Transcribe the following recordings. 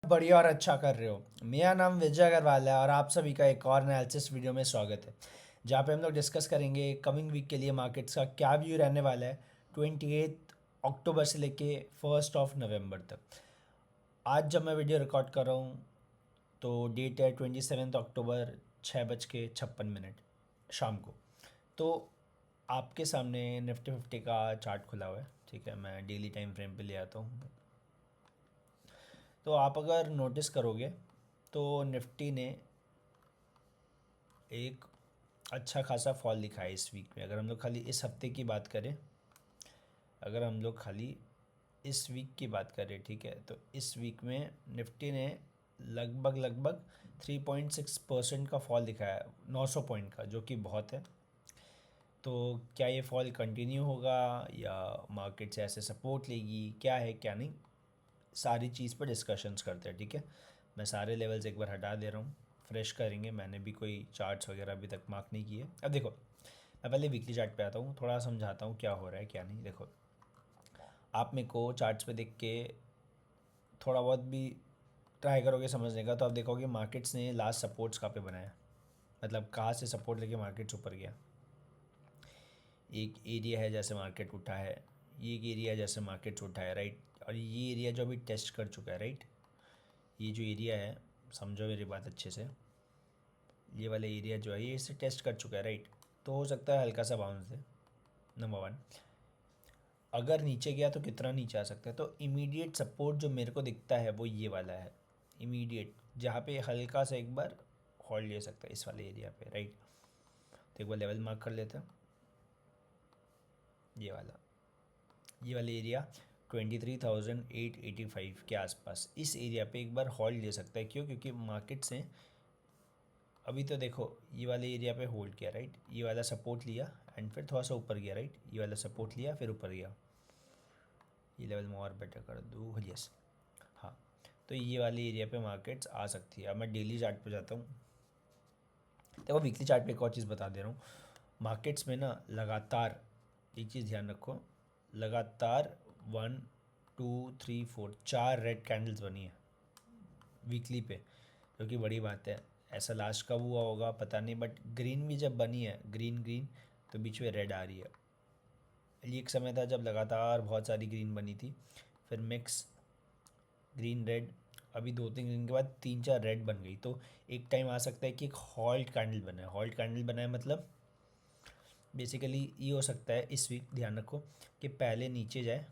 बढ़िया और अच्छा कर रहे हो। मेरा नाम विजय अग्रवाल है और आप सभी का एक और एनालिसिस वीडियो में स्वागत है, जहाँ पे हम लोग डिस्कस करेंगे कमिंग वीक के लिए मार्केट्स का क्या व्यू रहने वाला है 28 अक्टूबर से लेके 1 नवंबर तक। आज जब मैं वीडियो रिकॉर्ड कर रहा हूँ तो डेट है 27 अक्टूबर, 6:56 शाम को। तो आपके सामने निफ्टी 50 का चार्ट खुला हुआ है। ठीक है, मैं डेली टाइम फ्रेम पे ले आता हूँ। तो आप अगर नोटिस करोगे तो निफ्टी ने एक अच्छा खासा फॉल दिखा है इस वीक में। अगर हम लोग खाली इस हफ्ते की बात करें, अगर हम लोग खाली इस वीक की बात करें, ठीक है, तो इस वीक में निफ्टी ने लगभग लगभग 3.6% का फॉल दिखाया है, 900 पॉइंट का, जो कि बहुत है। तो क्या ये फॉल कंटिन्यू होगा या मार्केट से ऐसे सपोर्ट लेगी, क्या है क्या नहीं, सारी चीज़ पर डिस्कशंस करते हैं। ठीक है, मैं सारे लेवल्स एक बार हटा दे रहा हूँ, फ्रेश करेंगे। मैंने भी कोई चार्ट्स वगैरह अभी तक मार्क नहीं किए। अब देखो, मैं पहले वीकली चार्ट पे आता हूँ, थोड़ा समझाता हूँ क्या हो रहा है क्या नहीं। देखो, आप मेरे को चार्ट्स पे देख के थोड़ा बहुत भी ट्राई करोगे समझने का, तो आप देखोगे मार्केट्स ने लास्ट सपोर्ट्स कहाँ पे बनाया, मतलब कहाँ से सपोर्ट लेके मार्केट्स ऊपर गया। एक एरिया है जैसे मार्केट उठा है, ये एक एरिया है जैसे मार्केट्स उठा है, राइट। और ये एरिया जो अभी टेस्ट कर चुका है, राइट, ये जो एरिया है, समझो मेरी बात अच्छे से, ये वाला एरिया जो है ये इसे टेस्ट कर चुका है, राइट। तो हो सकता है हल्का सा बाउंस दे, नंबर वन। अगर नीचे गया तो कितना नीचे आ सकता है, तो इमीडिएट सपोर्ट जो मेरे को दिखता है वो ये वाला है, इमीडिएट, जहाँ पे हल्का सा एक बार होल्ड ले सकता है इस वाले एरिया पे, राइट। तो एक बार लेवल मार्क कर लेते हैं, ये वाला एरिया 23,885 के आसपास, इस एरिया पे एक बार होल्ड ले सकता है। क्यों? क्योंकि मार्केट से अभी तो देखो ये वाले एरिया पे होल्ड किया, राइट, ये वाला सपोर्ट लिया एंड फिर थोड़ा सा ऊपर गया, राइट, ये वाला सपोर्ट लिया फिर ऊपर गया। ये लेवल मैं और बेटर कर दूँ, यस, हाँ। तो ये वाले एरिया पे मार्केट्स आ सकती है। अब मैं डेली चार्ट पे जाता हूँ। देखो, वीकली चार्ट पे एक और चीज़ बता दे रहा हूँ, मार्केट्स में ना लगातार एक चीज़ ध्यान रखो, लगातार 1 2 3 4 4 रेड कैंडल्स बनी है वीकली पे, जो कि बड़ी बात है। ऐसा लास्ट कब हुआ होगा पता नहीं, बट ग्रीन भी जब बनी है, ग्रीन ग्रीन, तो बीच में रेड आ रही है। ये एक समय था जब लगातार बहुत सारी ग्रीन बनी थी, फिर मिक्स ग्रीन रेड, अभी 2 3 दिन के बाद 3 4 रेड बन गई। तो एक टाइम आ सकता है कि एक हॉल्ट कैंडल बना है। हॉल्ट कैंडल बना है मतलब बेसिकली ये हो सकता है इस वीक, ध्यान रखो, कि पहले नीचे जाए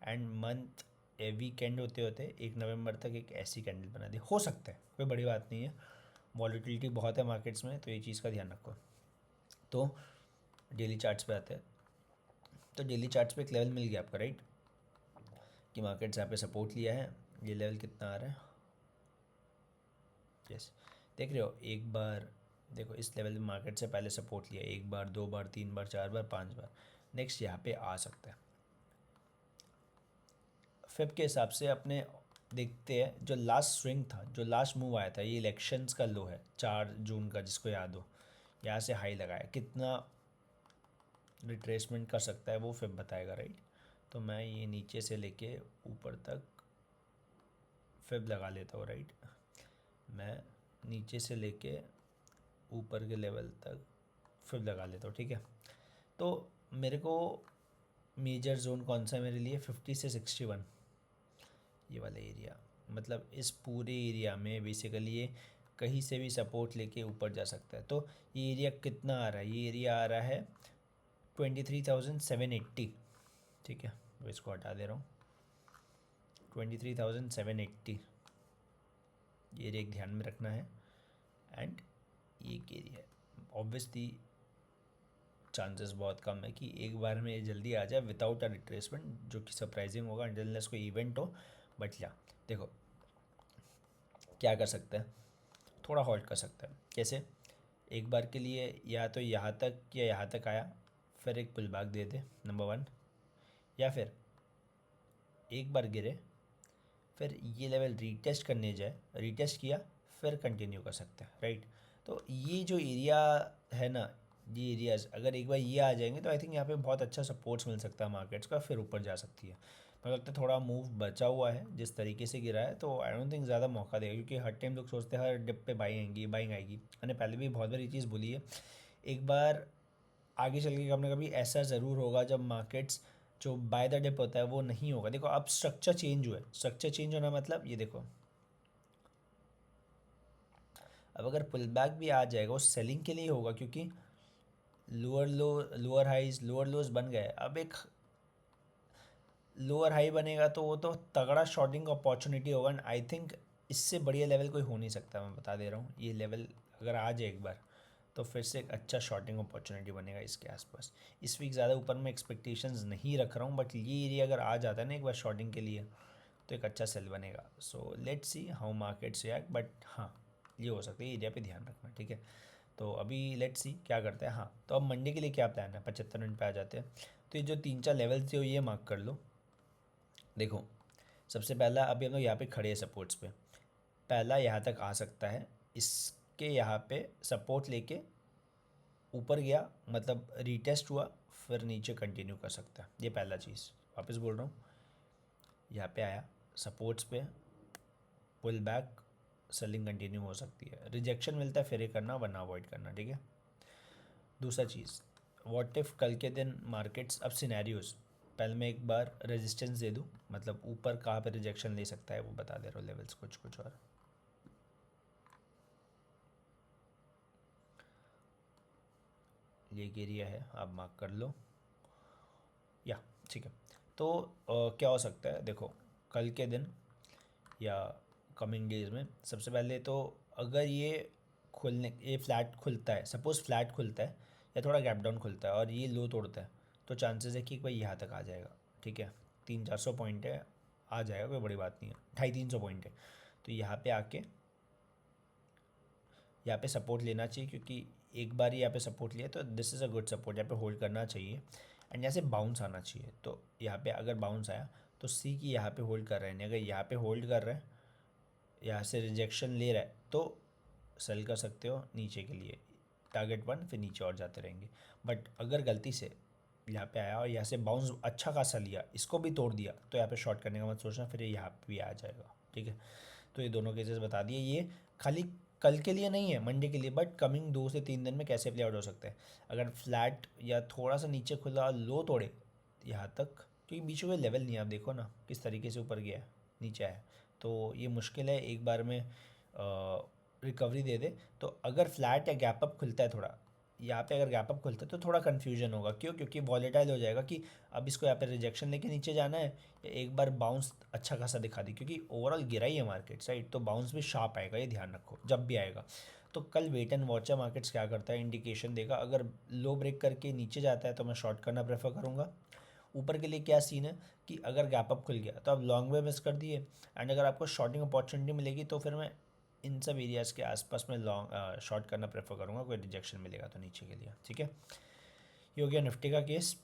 एंड मंथ वीकेंड होते होते 1 नवंबर तक एक ऐसी कैंडल बना दी, हो सकता है, कोई बड़ी बात नहीं है। वॉलीटिलिटी बहुत है मार्केट्स में, तो ये चीज़ का ध्यान रखो। तो डेली चार्ट्स पे आते हैं, तो डेली चार्ट्स पे एक लेवल मिल गया आपका, राइट, कि मार्केट्स यहाँ पे सपोर्ट लिया है। ये लेवल कितना आ रहा है, यस, देख रहे हो, एक बार देखो इस लेवल में मार्केट से पहले सपोर्ट लिया, एक बार, दो बार, तीन बार, चार बार, पांच बार, नेक्स्ट यहाँ पे आ सकता है। फिब के हिसाब से अपने देखते हैं, जो लास्ट स्विंग था, जो लास्ट मूव आया था, ये इलेक्शंस का लो है 4 जून का, जिसको याद हो, यहाँ से हाई लगाया, कितना रिट्रेसमेंट कर सकता है वो फिब बताएगा, राइट। तो मैं ये नीचे से लेके ऊपर तक फिब लगा लेता हूँ, राइट। मैं नीचे से लेके ऊपर के लेवल तक फिब लगा लेता हूँ, ठीक है। तो मेरे को मेजर जोन कौन सा है मेरे लिए, 50 से 61, ये वाला एरिया, मतलब इस पूरे एरिया में बेसिकली ये कहीं से भी सपोर्ट लेके ऊपर जा सकता है। तो ये एरिया कितना आ रहा है, ये एरिया आ रहा है 23,780, ठीक है, वो इसको हटा दे रहा हूँ, 23,780, ये एरिया एक ध्यान में रखना है। एंड ये एक एरिया है, ऑब्वियसली चांसेस बहुत कम है कि एक बार में ये जल्दी आ जाए विदाउट अ रिट्रेसमेंट, जो कि सरप्राइजिंग होगा अनलेस कोई इवेंट हो। बट या देखो क्या कर सकता है, थोड़ा हॉल्ट कर सकता है। कैसे? एक बार के लिए या तो यहाँ तक या यहाँ तक आया, फिर एक पुल बैक दे दे, नंबर वन, या फिर एक बार गिरे, फिर ये लेवल रीटेस्ट करने जाए, रीटेस्ट किया, फिर कंटिन्यू कर सकते हैं, राइट। तो ये जो एरिया है ना, ये एरियाज अगर एक बार ये आ जाएंगे तो आई थिंक यहाँ पे बहुत अच्छा सपोर्ट्स मिल सकता है मार्केट्स का, फिर ऊपर जा सकती है। मुझे लगता है थोड़ा मूव बचा हुआ है जिस तरीके से गिरा है, तो आई डोंट थिंक ज़्यादा मौका देगा, क्योंकि हर टाइम लोग सोचते हैं हर डिप पे बाइंग आएगी। मैंने पहले भी बहुत बार ये चीज़ बोली है। एक बार आगे चल के कभी ना कभी ऐसा ज़रूर होगा जब मार्केट्स जो बाय द डिप होता है वो नहीं होगा। देखो अब स्ट्रक्चर चेंज हुआ है, स्ट्रक्चर चेंज होना मतलब ये देखो, अब अगर पुल बैक भी आ जाएगा वो सेलिंग के लिए होगा, क्योंकि lower low, lower highs lower lows बन गए। अब एक लोअर हाई बनेगा तो वो तो तगड़ा शॉर्टिंग अपॉर्चुनिटी होगा, एंड आई थिंक इससे बढ़िया लेवल कोई हो नहीं सकता। मैं बता दे रहा हूँ, ये लेवल अगर आ जाए एक बार तो फिर से एक अच्छा शॉर्टिंग अपॉर्चुनिटी बनेगा इसके आसपास। इस वीक ज़्यादा ऊपर में एक्सपेक्टेशंस नहीं रख रहा हूँ, बट ये एरिया अगर आ जाता है ना एक बार शॉर्टिंग के लिए तो एक अच्छा सेल बनेगा। So let's see how markets react, but हाँ ये हो सकता है, एरिया पे ध्यान रखना, ठीक है। तो अभी लेट्स सी क्या करते हैं। हाँ तो अब मंडे के लिए क्या प्लान है, 75 मिनट पे आ जाते हैं। तो ये जो 3-4 लेवल थे ये मार्क कर लो। देखो सबसे पहला अभी हम लोग यहाँ पे खड़े हैं सपोर्ट्स पे, पहला यहाँ तक आ सकता है, इसके यहाँ पे सपोर्ट लेके ऊपर गया मतलब रीटेस्ट हुआ, फिर नीचे कंटिन्यू कर सकता है। ये पहला चीज़ वापस बोल रहा हूँ, यहाँ पे आया सपोर्ट्स पे, पुल बैक, सेलिंग कंटिन्यू हो सकती है, रिजेक्शन मिलता है फिर ये करना, वरना अवॉइड करना, ठीक है। दूसरा चीज़, व्हाट इफ़ कल के दिन मार्केट्स, अब सिनेरियोज, पहले मैं एक बार रेजिस्टेंस दे दूँ, मतलब ऊपर कहाँ पे रिजेक्शन ले सकता है वो बता दे रहा हूँ, लेवल्स कुछ कुछ और। ये एरिया है, आप मार्क कर लो, या ठीक है। तो क्या हो सकता है देखो कल के दिन या कमिंग डेज में, सबसे पहले तो अगर ये फ्लैट खुलता है, सपोज़ फ्लैट खुलता है या थोड़ा गैप डाउन खुलता है और ये लो तोड़ता है, तो चांसेस है कि भाई यहाँ तक आ जाएगा, ठीक है। 300-400 पॉइंट है, आ जाएगा, कोई बड़ी बात नहीं है, 250-300 पॉइंट है। तो यहाँ पे आके यहाँ पे सपोर्ट लेना चाहिए, क्योंकि एक बार ही यहाँ पे सपोर्ट लिया तो this is a good support, यहाँ पे होल्ड करना चाहिए। एंड यहाँ से बाउंस आना चाहिए, तो यहाँ पे अगर बाउंस आया तो सी की यहाँ पे होल्ड कर रहे हैं, अगर यहाँ पे होल्ड कर रहे हैं, यहाँ से रिजेक्शन ले रहा है तो सेल कर सकते हो नीचे के लिए, टारगेट 1, फिर नीचे और जाते रहेंगे। बट अगर गलती से यहाँ पे आया और यहाँ से बाउंस अच्छा खासा लिया, इसको भी तोड़ दिया, तो यहाँ पे शॉर्ट करने का मत सोचना, फिर ये यहाँ पे भी आ जाएगा, ठीक है। तो ये दोनों केसेस बता दिए, ये खाली कल के लिए नहीं है, मंडे के लिए, बट कमिंग 2 से 3 दिन में कैसे प्ले आउट हो सकते हैं। अगर फ्लैट या थोड़ा सा नीचे खुला लो तोड़े यहाँ तक, क्योंकि बीच में लेवल नहीं है, आप देखो ना किस तरीके से ऊपर गया है, नीचे आया, तो ये मुश्किल है एक बार में रिकवरी दे दे। तो अगर फ्लैट या गैप अप खुलता है थोड़ा, यहाँ पे अगर गैप अप खुलता है तो थोड़ा कन्फ्यूजन होगा, क्यों, क्योंकि वॉलेटाइल हो जाएगा कि अब इसको यहाँ पे रिजेक्शन लेके नीचे जाना है या एक बार बाउंस अच्छा खासा दिखा दी, क्योंकि ओवरऑल गिरा ही है मार्केट राइट, तो बाउंस भी शार्प आएगा, ये ध्यान रखो जब भी आएगा। तो कल वेट एंड वॉच है, मार्केट्स क्या करता है इंडिकेशन देगा, अगर लो ब्रेक करके नीचे जाता है तो मैं शॉर्ट करना प्रेफर करूँगा। ऊपर के लिए क्या सीन है कि अगर गैप अप खुल गया तो आप लॉन्ग वे मिस कर दिए, एंड अगर आपको शॉर्टिंग अपॉर्चुनिटी मिलेगी तो फिर मैं इन सब एरियाज़ के आसपास में लॉन्ग शॉर्ट करना प्रेफर करूँगा, कोई रिजेक्शन मिलेगा तो नीचे के लिए, ठीक है। ये हो गया निफ्टी का केस।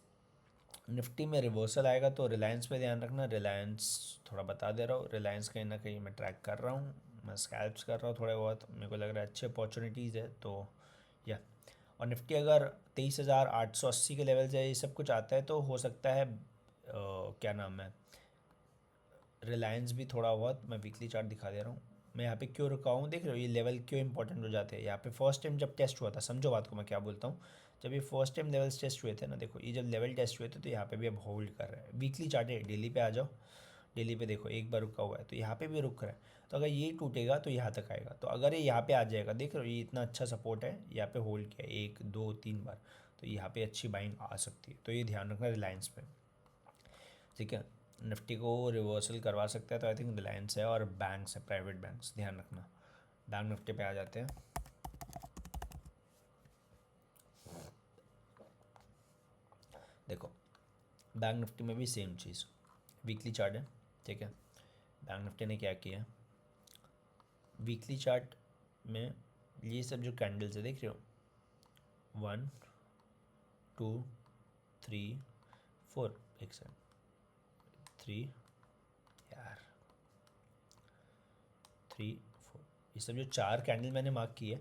निफ्टी में रिवर्सल आएगा तो रिलायंस पे ध्यान रखना, रिलायंस थोड़ा बता दे रहा हूँ, रिलायंस कहीं ना कहीं मैं ट्रैक कर रहा हूँ, मैं स्कैल्प्स कर रहा हूँ थोड़े बहुत, मेरे को लग रहा है अच्छे अपॉर्चुनिटीज़ है, तो या। और निफ्टी अगर 23,880 के लेवल से ये सब कुछ आता है तो हो सकता है क्या नाम है, रिलायंस भी थोड़ा बहुत, मैं वीकली चार्ट दिखा दे रहा हूँ, मैं यहाँ पे क्यों रुका हूँ देख रहे हो, ये लेवल क्यों इंपॉर्टेंट हो जाते हैं यहाँ पे। फर्स्ट टाइम जब टेस्ट हुआ था, समझो बात को मैं क्या बोलता हूँ, जब ये फर्स्ट टाइम लेवल्स टेस्ट हुए थे ना, देखो ये जब लेवल टेस्ट हुए थे तो यहाँ पे भी अब होल्ड कर रहा है, वीकली चार्ट है, डेली पे आ जाओ, डेली पे देखो एक बार रुका हुआ है तो यहाँ पे भी रुक रहा है, तो अगर ये टूटेगा तो यहाँ तक आएगा, तो अगर ये यहाँ पे आ जाएगा, देख रहे हो ये इतना अच्छा सपोर्ट है, यहाँ पे होल्ड किया 1 2 3 बार, तो यहाँ पे अच्छी बाइंग आ सकती है, तो ये ध्यान रखना रिलायंस पे, ठीक है। निफ्टी को रिवर्सल करवा सकता है तो आई थिंक रिलायंस है, और बैंक्स है, प्राइवेट बैंक्स ध्यान रखना। बैंक निफ्टी पे आ जाते हैं। देखो बैंक निफ्टी में भी सेम चीज़, वीकली चार्ट है, ठीक है। बैंक निफ्टी ने क्या किया, वीकली चार्ट में ये सब जो कैंडल्स है देख रहे हो, 1 2 3 4, एक सेकंड, 3, यार 3 4, ये सब जो 4 कैंडल मैंने मार्क की है,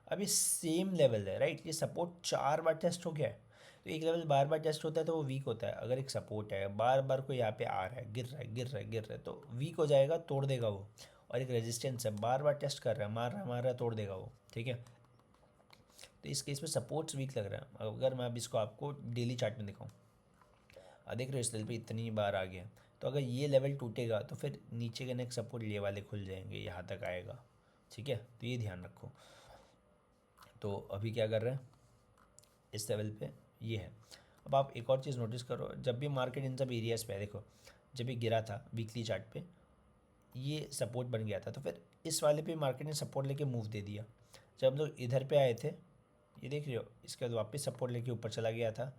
अब ये सेम लेवल है, राइट, ये सपोर्ट 4 बार टेस्ट हो गया है। तो एक लेवल बार बार टेस्ट होता है तो वो वीक होता है। अगर एक सपोर्ट है बार बार को यहाँ पे आ रहा है, गिर रहा है, गिर रहा है, गिर रहा है, तो वीक हो जाएगा, तोड़ देगा वो। और एक रेजिस्टेंस है, बार बार टेस्ट कर रहा है, मार रहा है, मार रहा है, तोड़ देगा वो, ठीक है। तो इस केस में सपोर्ट्स वीक लग रहा है। अगर मैं अब इसको आपको डेली चार्ट में दिखाऊँ, देख रहे हो इस लेवल पे इतनी बार आ गया, तो अगर ये लेवल टूटेगा तो फिर नीचे के नेक्स्ट सपोर्ट ये वाले खुल जाएंगे, यहाँ तक आएगा, ठीक है। तो ये ध्यान रखो। तो अभी क्या कर रहे हैं इस लेवल पे, ये है। अब आप एक और चीज़ नोटिस करो, जब भी मार्केट इन सब एरियाज़ पे है, देखो जब ये गिरा था वीकली चार्ट पे, ये सपोर्ट बन गया था, तो फिर इस वाले पे मार्केट ने सपोर्ट लेके मूव दे दिया। जब हम लोग इधर पे आए थे, ये देख रहे हो, इसके बाद वापस सपोर्ट लेके ऊपर चला गया था,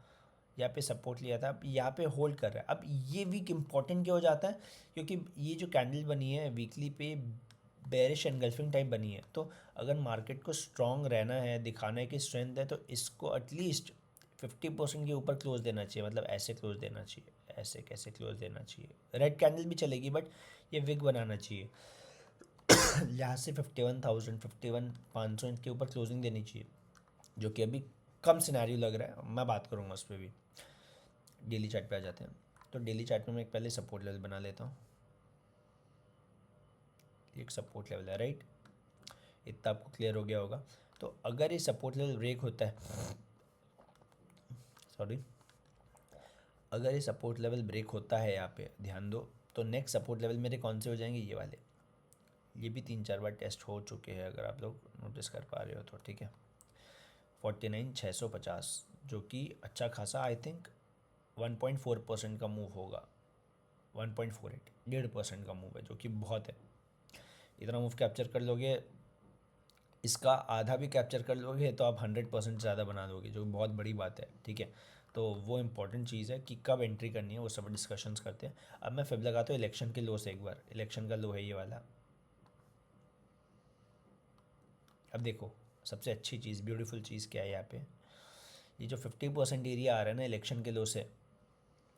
यहाँ पे सपोर्ट लिया था, अब यहाँ पे होल्ड कर रहा है। अब ये वीक इंपॉर्टेंट क्यों हो जाता है, क्योंकि ये जो कैंडल बनी है वीकली पे बेरिश एनगल्फिंग टाइप बनी है। तो अगर मार्केट को स्ट्रॉन्ग रहना है, दिखाना है कि स्ट्रेंथ है, तो इसको एटलीस्ट 50% के ऊपर क्लोज देना चाहिए। मतलब ऐसे क्लोज देना चाहिए, ऐसे कैसे क्लोज देना चाहिए, रेड कैंडल भी चलेगी बट ये विग बनाना चाहिए। यहाँ से 51,000 51,500 के ऊपर क्लोजिंग देनी चाहिए, जो कि अभी कम सिनेरियो लग रहा है। मैं बात करूँगा उस पर भी। डेली चार्ट पे आ जाते हैं। तो डेली चार्ट में मैं एक पहले सपोर्ट लेवल बना लेता हूँ। एक सपोर्ट लेवल है, राइट, इतना आपको क्लियर हो गया होगा। तो अगर ये सपोर्ट लेवल ब्रेक होता है, सॉरी, अगर ये सपोर्ट लेवल ब्रेक होता है, यहाँ पे ध्यान दो, तो नेक्स्ट सपोर्ट लेवल मेरे कौन से हो जाएंगे, ये वाले। ये भी 3-4 बार टेस्ट हो चुके हैं, अगर आप लोग नोटिस कर पा रहे हो तो, ठीक है। 49,650, जो कि अच्छा खासा, आई थिंक 1.4% का मूव होगा, 1.48, 1.5% का मूव है, जो कि बहुत है। इतना मूव कैप्चर कर लोगे, इसका आधा भी कैप्चर कर लोगे तो आप 100% ज़्यादा बना दोगे, जो बहुत बड़ी बात है, ठीक है। तो वो इंपॉर्टेंट चीज़ है कि कब एंट्री करनी है, वो सब डिस्कशंस करते हैं। अब मैं फिब लगाता हूँ इलेक्शन के लो से एक बार। इलेक्शन का लो है ये वाला। अब देखो सबसे अच्छी चीज़, ब्यूटीफुल चीज़ क्या है यहाँ पे, ये जो 50% एरिया आ रहा है ना इलेक्शन के लो से,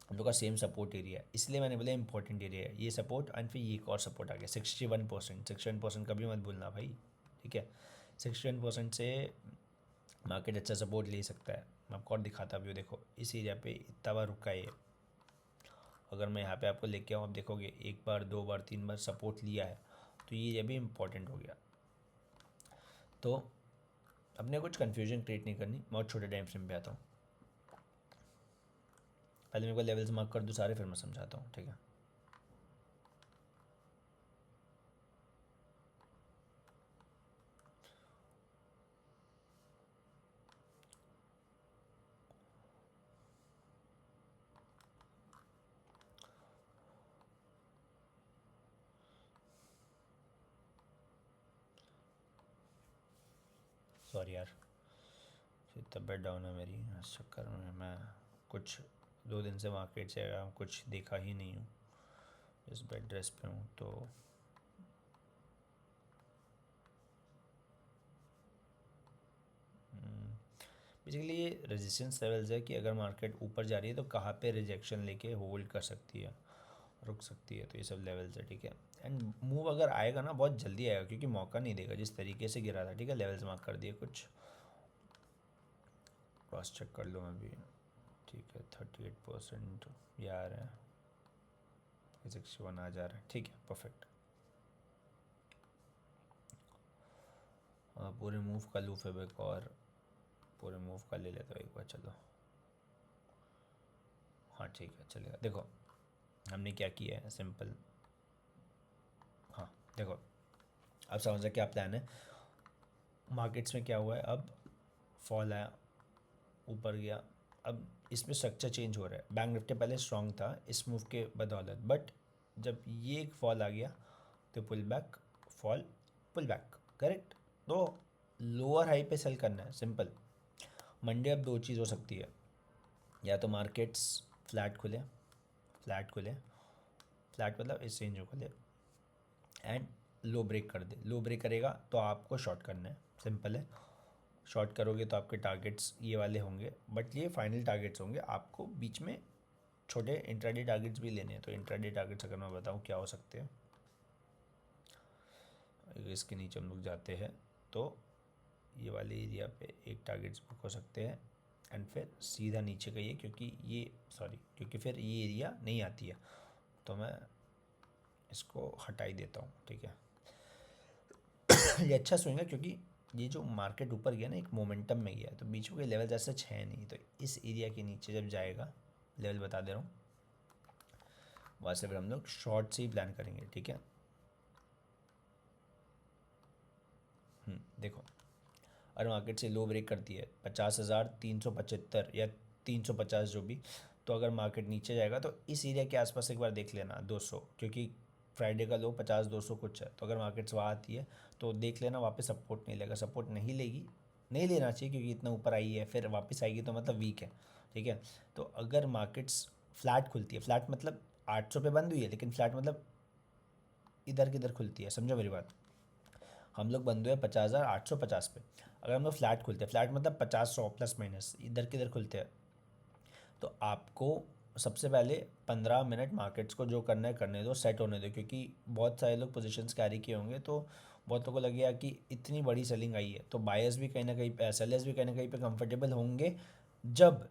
हम लोग का सेम सपोर्ट एरिया है, इसलिए मैंने बोला इंपॉर्टेंट एरिया है ये सपोर्ट। एंड फिर ये एक और सपोर्ट आ गया 61%। 61% कभी मत भूलना भाई, ठीक है। 61% से मार्केट अच्छा सपोर्ट ले सकता है। मैं आपको और दिखाता भी हूँ, देखो इस एरिया पे इतना बार रुका है ये। अगर मैं यहाँ पे आपको लेके आऊँ, आप देखोगे 1 बार 2 बार 3 बार सपोर्ट लिया है, तो ये भी इम्पोर्टेंट हो गया। तो अपने कुछ कन्फ्यूजन क्रिएट नहीं करनी, बहुत छोटे टाइम फ्रेम पे आता हूँ। पहले मेरे को लेवल्स मार्क कर दूँ सारे, फिर मैं समझाता हूँ, ठीक है। सॉरी यार, तबीयत डाउन है मेरी, इस चक्कर में मैं कुछ 2 दिन से मार्केट से कुछ देखा ही नहीं हूँ, इस बेड ड्रेस पे हूँ। तो बेसिकली ये रेजिस्टेंस लेवल्स है कि अगर मार्केट ऊपर जा रही है तो कहाँ पे रिजेक्शन लेके होल्ड कर सकती है, रुक सकती है। तो ये सब लेवल्स है, ठीक है। एंड मूव अगर आएगा ना बहुत जल्दी आएगा, क्योंकि मौका नहीं देगा जिस तरीके से गिरा था, ठीक है। लेवल्स मार्क कर दिए, कुछ क्रॉस चेक कर लो मैं भी, ठीक है। 38% ये आ रहा है, 61 आ जा रहा है, ठीक है, परफेक्ट। पूरे मूव का लूप है एक और, पूरे मूव का ले लेता हूँ एक बार, चलो। हाँ ठीक है, चलेगा। देखो हमने क्या किया है, सिंपल। हाँ देखो, अब समझ क्या प्लान है। मार्केट्स में क्या हुआ है, अब फॉल आया, ऊपर गया, अब इसमें स्ट्रक्चर चेंज हो रहा है। बैंक निफ्टी पहले स्ट्रॉन्ग था इस मूव के बदौलत, बट जब ये एक फॉल आ गया तो pull back, fall, pull back, correct. तो लोअर हाई पे सेल करना है, सिंपल। मंडे अब 2 चीज़ हो सकती है, या तो मार्केट्स फ्लैट खुले, फ्लैट खुले, फ्लैट मतलब इस रेंज में खुले, एंड लो ब्रेक कर दे। लो ब्रेक करेगा तो आपको शॉर्ट करना है, सिंपल है। शॉर्ट करोगे तो आपके टारगेट्स ये वाले होंगे, बट ये फाइनल टारगेट्स होंगे। आपको बीच में छोटे इंट्राडे टारगेट्स भी लेने हैं। तो इंट्राडे टारगेट्स अगर मैं बताऊँ क्या हो सकते हैं, इसके नीचे हम लोग जाते हैं तो ये वाले एरिया पे एक टारगेट्स बुक हो सकते हैं एंड फिर सीधा नीचे का ये, क्योंकि फिर ये एरिया नहीं आती है, तो मैं इसको हटा ही देता हूँ, ठीक है। ये अच्छा स्विंग है क्योंकि ये जो मार्केट ऊपर गया ना एक मोमेंटम में गया, तो बीच में कोई लेवल जैसे है नहीं, तो इस एरिया के नीचे जब जाएगा, लेवल बता दे रहा हूँ, वहाँ से फिर हम लोग शॉर्ट से ही प्लान करेंगे, ठीक है। देखो, अगर मार्केट से लो ब्रेक करती है 50,375 या 350 जो भी, तो अगर मार्केट नीचे जाएगा तो इस एरिया के आसपास एक बार देख लेना 200, क्योंकि फ्राइडे का लो 50-200 कुछ है, तो अगर मार्केट से वहाँ आती है तो देख लेना वापस सपोर्ट नहीं लेगा, सपोर्ट नहीं लेगी, नहीं लेना चाहिए क्योंकि इतना ऊपर आई है, फिर वापस आएगी तो मतलब वीक है, ठीक है। तो अगर मार्केट्स फ्लैट खुलती है, फ्लैट मतलब 800 पे बंद हुई है, लेकिन फ्लैट मतलब इधर किधर खुलती है, समझो मेरी बात। हम लोग बंद हुए 50,850 पे, अगर हम लोग फ्लैट खुलते हैं, फ्लैट मतलब 50-100 प्लस माइनस इधर किधर खुलते हैं, तो आपको सबसे पहले 15 मिनट मार्केट्स को जो करना है करने दो, सेट होने दो, क्योंकि बहुत सारे लोग पोजीशंस कैरी किए होंगे, तो बहुत लोगों को लगेगा कि इतनी बड़ी सेलिंग आई है, तो बायर्स भी कहीं ना कहीं, सेलर्स भी कहीं ना कहीं पे कंफर्टेबल होंगे जब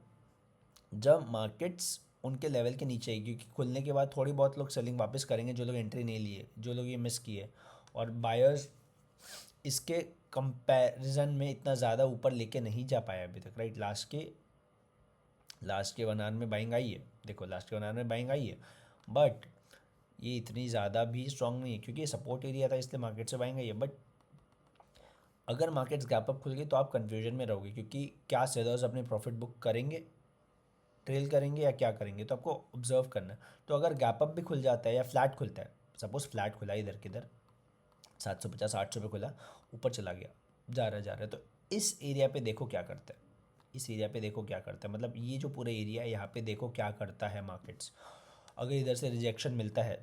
जब मार्केट्स उनके लेवल के नीचे आएगी, क्योंकि खुलने के बाद थोड़ी बहुत लोग सेलिंग वापस करेंगे, जो लोग एंट्री नहीं लिए, जो लोग ये मिस किए, और बायर्स इसके कंपैरिजन में इतना ज़्यादा ऊपर लेके नहीं जा पाया अभी तक, राइट। लास्ट के 1 आवर में बाइंग आई है, देखो लास्ट के 1 आवर में बाइंग आई है, बट ये इतनी ज़्यादा भी स्ट्रांग नहीं है, क्योंकि ये सपोर्ट एरिया था इसलिए मार्केट से बाइंग आई है। बट अगर मार्केट्स गैप अप खुल गई तो आप कन्फ्यूजन में रहोगे, क्योंकि क्या सेलर्स अपने प्रॉफिट बुक करेंगे, ट्रेल करेंगे या क्या करेंगे, तो आपको ऑब्जर्व करना है। तो अगर गैप अप भी खुल जाता है या फ्लैट खुलता है, सपोज फ्लैट खुला इधर किधर 750-800 पे खुला, ऊपर चला गया, जा रहा है, तो इस एरिया पे देखो क्या करता है, इस एरिया पे देखो क्या करता है, मतलब ये जो पूरा एरिया है यहाँ पे देखो क्या करता है मार्केट्स। अगर इधर से रिजेक्शन मिलता है,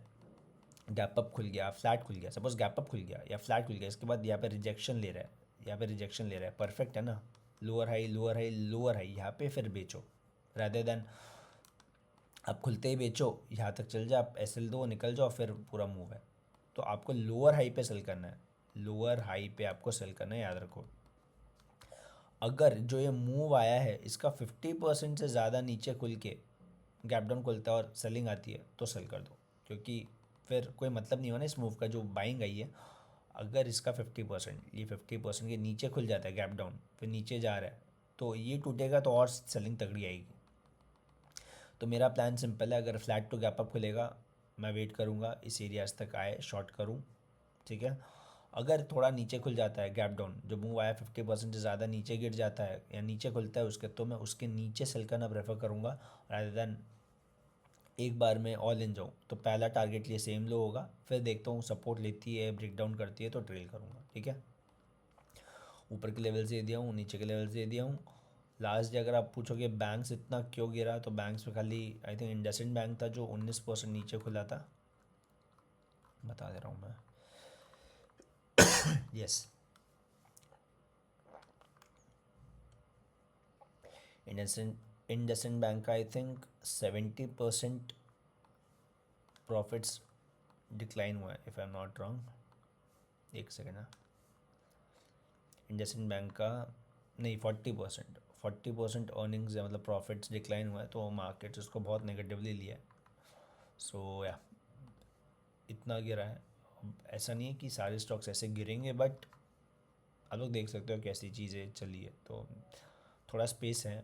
गैप अप खुल गया, फ्लैट खुल गया, सपोज गैप अप खुल गया या फ्लैट खुल गया, इसके बाद यहाँ पे रिजेक्शन ले रहा है, यहाँ पे रिजेक्शन ले रहा है, परफेक्ट है ना, lower high lower high lower high, यहाँ पे फिर बेचो, रादर देन आप खुलते ही बेचो, यहाँ तक चल जाए, आप एसएल दो निकल जाओ, फिर पूरा मूव है। तो आपको लोअर हाई पे सेल करना है, लोअर हाई पे आपको सेल करना है, याद रखो। अगर जो ये मूव आया है इसका 50% से ज़्यादा नीचे खुल के गैप डाउन खुलता है और सेलिंग आती है तो सेल कर दो, क्योंकि फिर कोई मतलब नहीं होना इस मूव का, जो बाइंग आई है। अगर इसका 50%, ये 50% के नीचे खुल जाता है गैप डाउन, फिर नीचे जा रहा है, तो ये टूटेगा तो और सेलिंग तगड़ी आएगी। तो मेरा प्लान सिंपल है, अगर फ्लैट टू गैप अप खुलेगा मैं वेट करूँगा इस एरियाज तक आए, शॉर्ट करूँ, ठीक है। अगर थोड़ा नीचे खुल जाता है गैप डाउन, जो मूव आया 50% से ज़्यादा नीचे गिर जाता है या नीचे खुलता है उसके, तो मैं उसके नीचे सेल करना प्रेफर करूँगा, रादर देन एक बार में ऑल इन जाऊँ। तो पहला टारगेट लिए सेम लो होगा, फिर देखता हूँ सपोर्ट लेती है, ब्रेक डाउन करती है तो ट्रेल करूँगा, ठीक है। ऊपर के लेवल से दिया हूँ, नीचे के लेवल से दिया हूँ। लास्ट डे अगर आप पूछोगे बैंक्स इतना क्यों गिरा, तो बैंक्स में खाली आई थिंक इंडसइंड बैंक था जो 19% नीचे खुला था, बता दे रहा हूँ मैं। यस, इंडसइंड बैंक का आई थिंक 70% प्रॉफिट्स डिक्लाइन हुआ है, if I am not wrong. एक सेकेंड ना, इंडसइंड बैंक का नहीं, 40% अर्निंग्स है, मतलब प्रॉफिट्स डिक्लाइन हुआ है, तो मार्केट उसको बहुत नेगेटिवली लिया है। सो या इतना गिरा है। अब ऐसा नहीं है कि सारे स्टॉक्स ऐसे गिरेंगे, बट आप लोग देख सकते हो कैसी चीज़ें चली है, तो थोड़ा स्पेस है,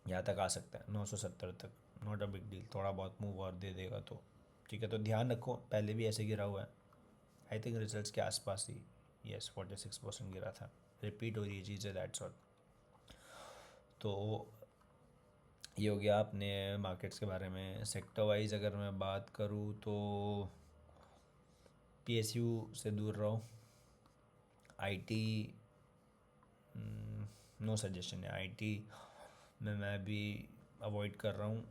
यहाँ तक आ सकता है 970 तक, नॉट अ बिग डील, थोड़ा बहुत मूव और दे देगा तो ठीक है। तो ध्यान रखो, पहले भी ऐसे गिरा हुआ है, आई थिंक रिजल्ट्स के आसपास ही, यस 46% गिरा था, रिपीट हो रही है चीज़ें, दैट्स ऑल। तो ये हो गया अपने मार्केट्स के बारे में। सेक्टर वाइज अगर मैं बात करूँ तो पीएसयू से दूर रहो, आईटी नो सजेशन है, आईटी में मैं भी अवॉइड कर रहा हूँ।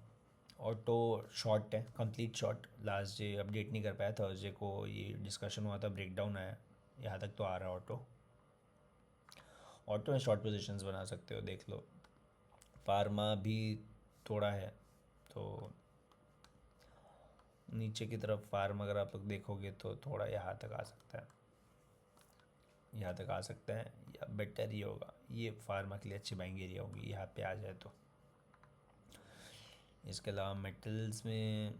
ऑटो शॉर्ट है, complete short, last day update नहीं कर पाया, थर्सडे को ये डिस्कशन हुआ था, ब्रेकडाउन आया, यहाँ तक तो आ रहा है ऑटो। ऑटो में शॉर्ट पोजीशंस बना सकते हो, देख लो। फार्मा भी थोड़ा है, तो नीचे की तरफ फार्म अगर आप लोग देखोगे तो थोड़ा यहाँ तक आ सकता है। यहाँ तक आ सकता है या बेटर ही होगा। ये फार्मा के लिए अच्छी बाइंग एरिया होगी यहाँ पे आ जाए तो। इसके अलावा मेटल्स में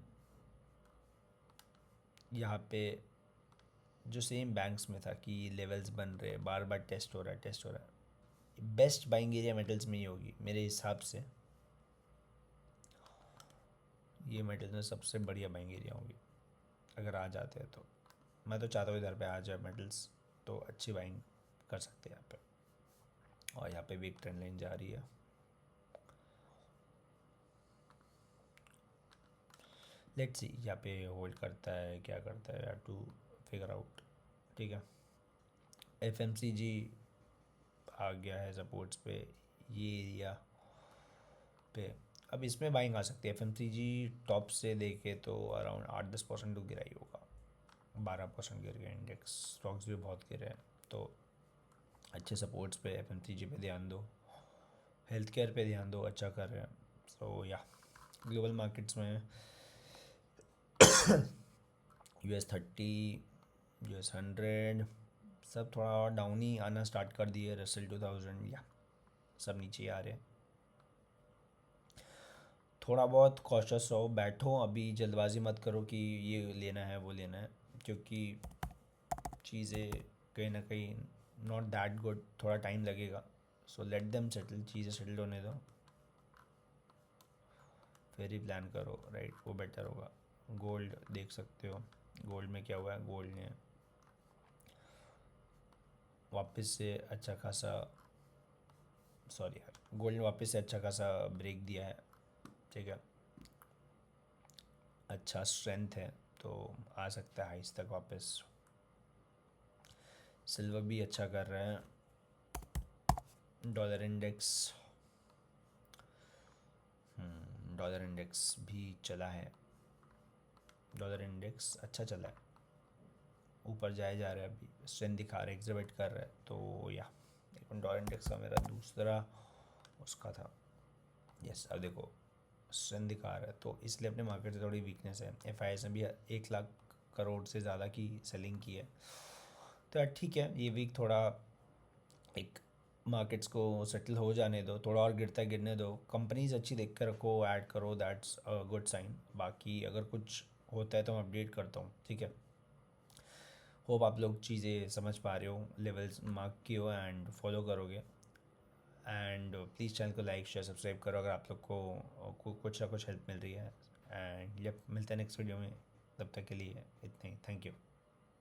यहाँ पे जो सेम बैंक्स में था कि लेवल्स बन रहे, बार बार टेस्ट हो रहा है, टेस्ट हो रहा है, बेस्ट बाइंग एरिया मेटल्स में ही होगी मेरे हिसाब से। ये मेटल्स में सबसे बढ़िया बाइंग एरिया होगी अगर आ जाते हैं तो। मैं तो चाहता हूँ इधर पे आ जाए मेटल्स, तो अच्छी बाइंग कर सकते हैं यहाँ पे। और यहाँ पे भी एक ट्रेंड लाइन जा रही है। लेट्स सी यहाँ पे होल्ड करता है क्या करता है, टू फिगर आउट। ठीक है, FMCG आ गया है सपोर्ट्स पे, ये एरिया पे। अब इसमें बाइंग आ सकती है। FMCG टॉप से देखे तो अराउंड 8-10% तो गिरा ही होगा, 12% गिर गया इंडेक्स, स्टॉक्स भी बहुत गिरे हैं। तो अच्छे सपोर्ट्स पे FMCG पे ध्यान दो, हेल्थ केयर पे ध्यान दो, अच्छा कर रहे हैं। सो या ग्लोबल मार्केट्स में US30, US100 सब थोड़ा और डाउन ही आना स्टार्ट कर दिए। रसेल 2000 या सब नीचे ही आ रहे हैं। थोड़ा बहुत कॉशियस रहो, बैठो, अभी जल्दबाजी मत करो कि ये लेना है वो लेना है, क्योंकि चीज़ें कहीं ना कहीं नॉट दैट गुड, थोड़ा टाइम लगेगा। सो लेट देम सेटल, चीज़ें सेटल होने दो, फिर ही प्लान करो, राइट, वो बेटर होगा। गोल्ड देख सकते हो, गोल्ड में क्या हुआ है, गोल्ड ने वापस से अच्छा खासा, सॉरी यार, गोल्ड ने वापस से अच्छा खासा ब्रेक दिया है। ठीक है, अच्छा स्ट्रेंथ है, तो आ सकता है हाइस तक वापस। सिल्वर भी अच्छा कर रहे हैं। डॉलर इंडेक्स, डॉलर इंडेक्स भी चला है, डॉलर इंडेक्स अच्छा चला है, ऊपर जाए जा रहा है, अभी स्ट्रेंथ दिखा रहा है, एग्जिबिट कर रहा है। तो या एक डॉलर इंडेक्स का मेरा दूसरा उसका था, यस, अब देखो स्ट्रेंथ दिखा रहा है, तो इसलिए अपने मार्केट से थोड़ी वीकनेस है। FIS ने भी 1 लाख करोड़ से ज़्यादा की सेलिंग की है। तो यार ठीक है, ये वीक थोड़ा एक मार्केट्स को सेटल हो जाने दो, थोड़ा और गिरता गिरने दो, कंपनीज अच्छी देख कर रखो, ऐड करो, दैट्स अ गुड साइन। बाकी अगर कुछ होता है तो मैं अपडेट करता हूँ, ठीक है। होप आप लोग चीज़ें समझ पा रहे हो, लेवल्स मार्क किए हो एंड फॉलो करोगे। एंड प्लीज़ चैनल को लाइक शेयर सब्सक्राइब करो अगर आप लोग को कुछ ना कुछ हेल्प मिल रही है। एंड मिलते हैं नेक्स्ट वीडियो में, तब तक के लिए इतना ही, थैंक यू।